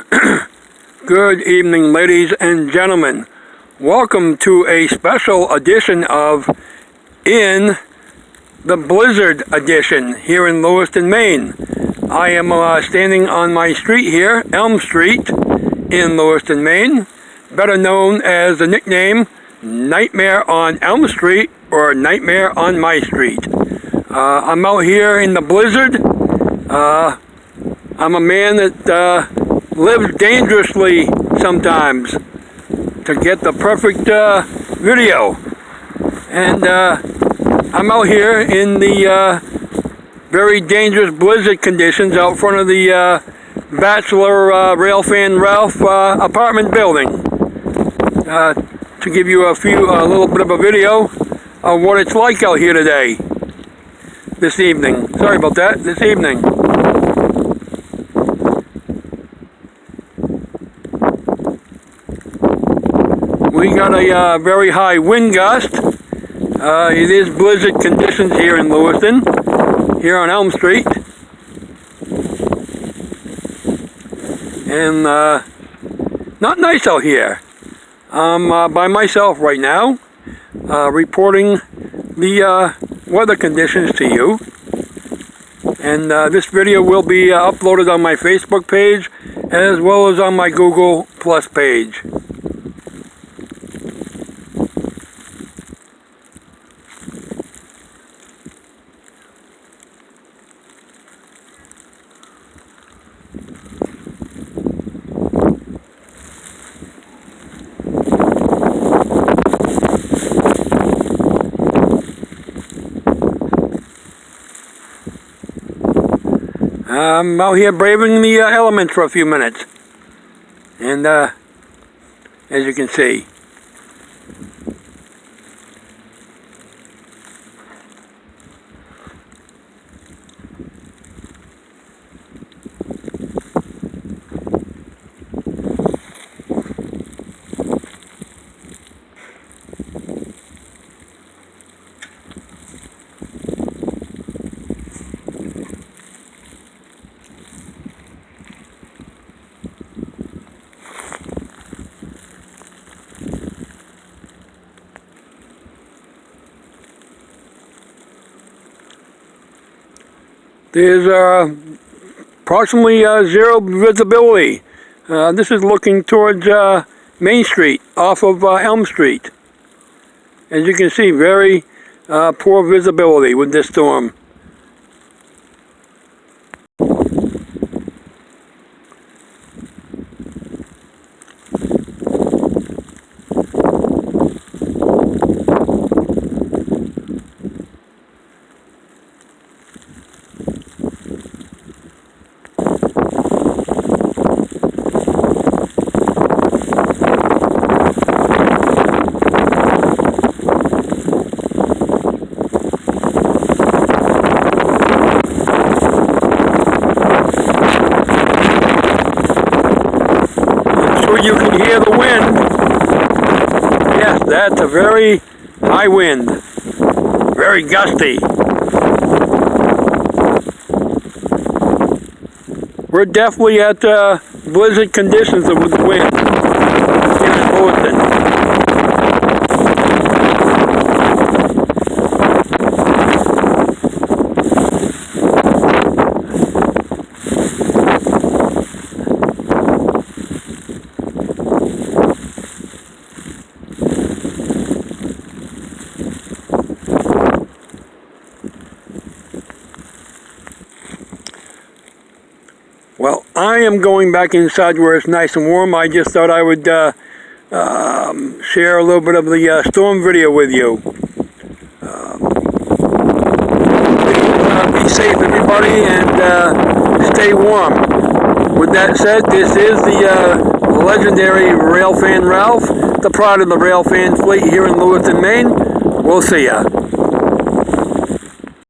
Good evening, ladies and gentlemen. Welcome to a special edition of In the Blizzard edition here in Lewiston, Maine. I am standing on my street here, Elm Street, in Lewiston, Maine, better known as the nickname Nightmare on Elm Street or Nightmare on My Street. I'm out here in the blizzard. I'm a man that lives dangerously sometimes to get the perfect video. And I'm out here in the very dangerous blizzard conditions out front of the Bachelor Railfan Ralph apartment building. To give you a little bit of a video of what it's like out here today. This evening. Sorry about that. This evening. We got a very high wind gust. It is blizzard conditions here in Lewiston, here on Elm Street. And not nice out here. I'm by myself right now, reporting the weather conditions to you. And this video will be uploaded on my Facebook page as well as on my Google Plus page. I'm out here braving the elements for a few minutes, and as you can see, there's approximately zero visibility. This is looking towards Main Street off of Elm Street. As you can see, very poor visibility with this storm. You can hear the wind. Yes, that's a very high wind. Very gusty. We're definitely at blizzard conditions with the wind here in Lewiston. Well, I am going back inside where it's nice and warm. I just thought I would share a little bit of the storm video with you. Be safe, everybody, and stay warm. With that said, this is the legendary Railfan Ralph, the pride of the Railfan fleet here in Lewiston, Maine. We'll see ya.